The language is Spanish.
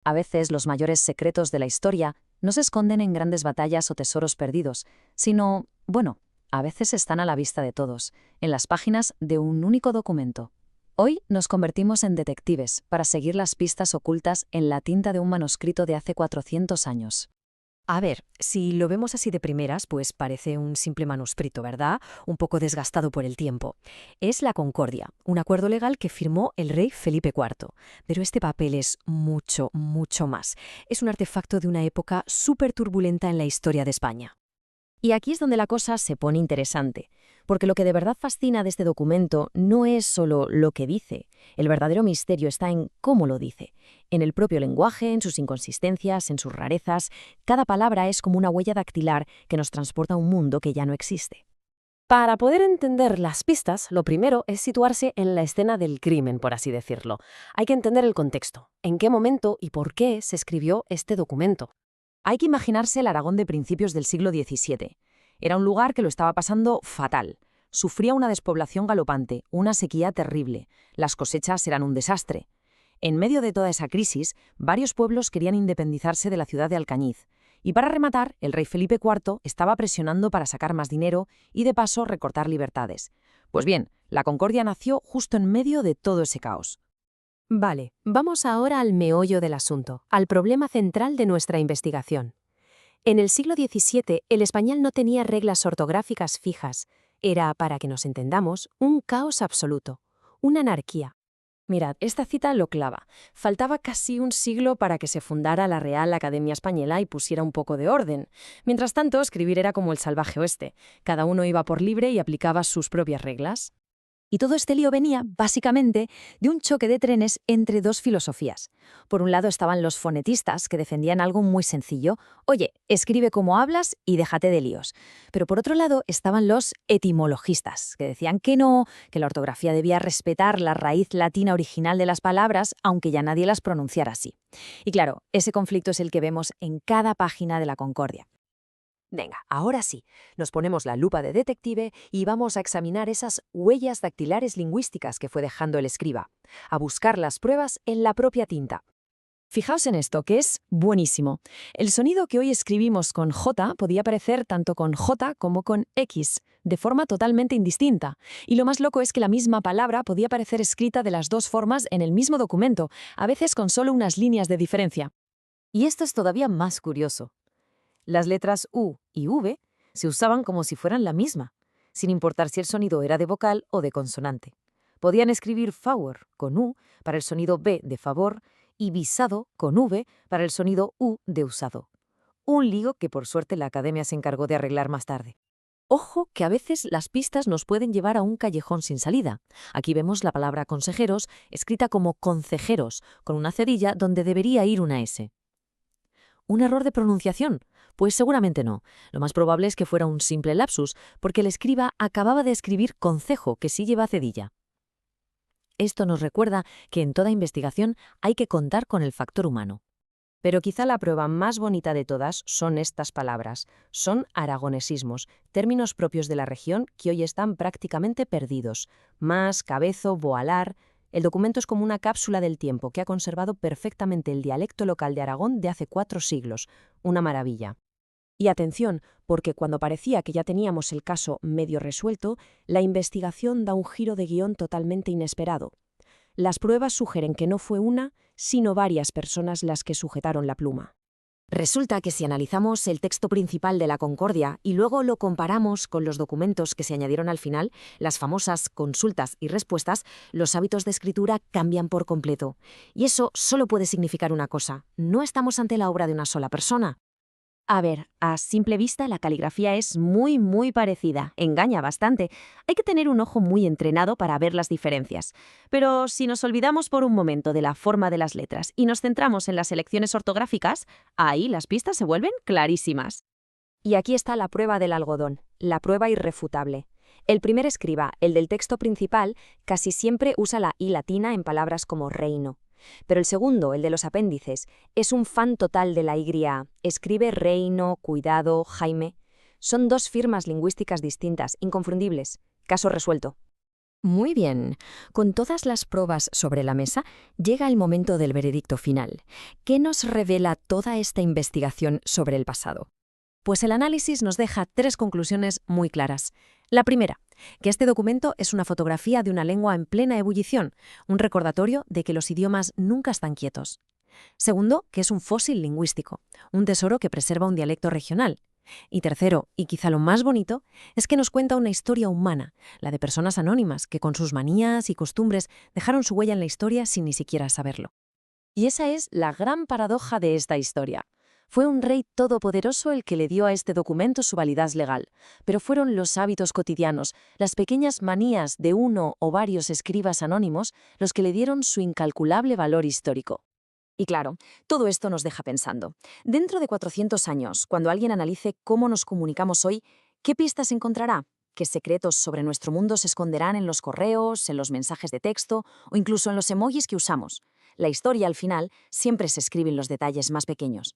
A veces los mayores secretos de la historia no se esconden en grandes batallas o tesoros perdidos, sino, bueno, a veces están a la vista de todos, en las páginas de un único documento. Hoy nos convertimos en detectives para seguir las pistas ocultas en la tinta de un manuscrito de hace 400 años. A ver, si lo vemos así de primeras, pues parece un simple manuscrito, ¿verdad? Un poco desgastado por el tiempo. Es la Concordia, un acuerdo legal que firmó el rey Felipe IV. Pero este papel es mucho, mucho más. Es un artefacto de una época súper turbulenta en la historia de España. Y aquí es donde la cosa se pone interesante, porque lo que de verdad fascina de este documento no es solo lo que dice, el verdadero misterio está en cómo lo dice, en el propio lenguaje, en sus inconsistencias, en sus rarezas. Cada palabra es como una huella dactilar que nos transporta a un mundo que ya no existe. Para poder entender las pistas, lo primero es situarse en la escena del crimen, por así decirlo. Hay que entender el contexto, en qué momento y por qué se escribió este documento. Hay que imaginarse el Aragón de principios del siglo XVII. Era un lugar que lo estaba pasando fatal. Sufría una despoblación galopante, una sequía terrible. Las cosechas eran un desastre. En medio de toda esa crisis, varios pueblos querían independizarse de la ciudad de Alcañiz. Y para rematar, el rey Felipe IV estaba presionando para sacar más dinero y, de paso, recortar libertades. Pues bien, la Concordia nació justo en medio de todo ese caos. Vale, vamos ahora al meollo del asunto, al problema central de nuestra investigación. En el siglo XVII, el español no tenía reglas ortográficas fijas. Era, para que nos entendamos, un caos absoluto, una anarquía. Mirad, esta cita lo clava. Faltaba casi un siglo para que se fundara la Real Academia Española y pusiera un poco de orden. Mientras tanto, escribir era como el salvaje oeste. Cada uno iba por libre y aplicaba sus propias reglas. Y todo este lío venía, básicamente, de un choque de trenes entre dos filosofías. Por un lado estaban los fonetistas, que defendían algo muy sencillo: oye, escribe como hablas y déjate de líos. Pero por otro lado estaban los etimologistas, que decían que no, que la ortografía debía respetar la raíz latina original de las palabras, aunque ya nadie las pronunciara así. Y claro, ese conflicto es el que vemos en cada página de la Concordia. Venga, ahora sí, nos ponemos la lupa de detective y vamos a examinar esas huellas dactilares lingüísticas que fue dejando el escriba, a buscar las pruebas en la propia tinta. Fijaos en esto, que es buenísimo. El sonido que hoy escribimos con J podía aparecer tanto con J como con X, de forma totalmente indistinta. Y lo más loco es que la misma palabra podía aparecer escrita de las dos formas en el mismo documento, a veces con solo unas líneas de diferencia. Y esto es todavía más curioso. Las letras U y V se usaban como si fueran la misma, sin importar si el sonido era de vocal o de consonante. Podían escribir favor con U para el sonido B de favor y visado con V para el sonido U de usado. Un lío que por suerte la academia se encargó de arreglar más tarde. Ojo que a veces las pistas nos pueden llevar a un callejón sin salida. Aquí vemos la palabra consejeros escrita como concejeros, con una cedilla donde debería ir una S. ¿Un error de pronunciación? Pues seguramente no. Lo más probable es que fuera un simple lapsus, porque el escriba acababa de escribir concejo, que sí lleva cedilla. Esto nos recuerda que en toda investigación hay que contar con el factor humano. Pero quizá la prueba más bonita de todas son estas palabras. Son aragonesismos, términos propios de la región que hoy están prácticamente perdidos. Más, cabezo, boalar. El documento es como una cápsula del tiempo que ha conservado perfectamente el dialecto local de Aragón de hace 4 siglos. Una maravilla. Y atención, porque cuando parecía que ya teníamos el caso medio resuelto, la investigación da un giro de guión totalmente inesperado. Las pruebas sugieren que no fue una, sino varias personas las que sujetaron la pluma. Resulta que si analizamos el texto principal de la Concordia y luego lo comparamos con los documentos que se añadieron al final, las famosas consultas y respuestas, los hábitos de escritura cambian por completo. Y eso solo puede significar una cosa: no estamos ante la obra de una sola persona. A ver, a simple vista la caligrafía es muy parecida, engaña bastante. Hay que tener un ojo muy entrenado para ver las diferencias. Pero si nos olvidamos por un momento de la forma de las letras y nos centramos en las selecciones ortográficas, ahí las pistas se vuelven clarísimas. Y aquí está la prueba del algodón, la prueba irrefutable. El primer escriba, el del texto principal, casi siempre usa la I latina en palabras como reino. Pero el segundo, el de los apéndices, es un fan total de la Y. Escribe Reino, Cuidado, Jaime. Son dos firmas lingüísticas distintas, inconfundibles. Caso resuelto. Muy bien. Con todas las pruebas sobre la mesa, llega el momento del veredicto final. ¿Qué nos revela toda esta investigación sobre el pasado? Pues el análisis nos deja 3 conclusiones muy claras. La primera, que este documento es una fotografía de una lengua en plena ebullición, un recordatorio de que los idiomas nunca están quietos. Segundo, que es un fósil lingüístico, un tesoro que preserva un dialecto regional. Y tercero, y quizá lo más bonito, es que nos cuenta una historia humana, la de personas anónimas que con sus manías y costumbres dejaron su huella en la historia sin ni siquiera saberlo. Y esa es la gran paradoja de esta historia. Fue un rey todopoderoso el que le dio a este documento su validez legal, pero fueron los hábitos cotidianos, las pequeñas manías de uno o varios escribas anónimos los que le dieron su incalculable valor histórico. Y claro, todo esto nos deja pensando. Dentro de 400 años, cuando alguien analice cómo nos comunicamos hoy, ¿qué pistas encontrará? ¿Qué secretos sobre nuestro mundo se esconderán en los correos, en los mensajes de texto o incluso en los emojis que usamos? La historia, al final, siempre se escribe en los detalles más pequeños.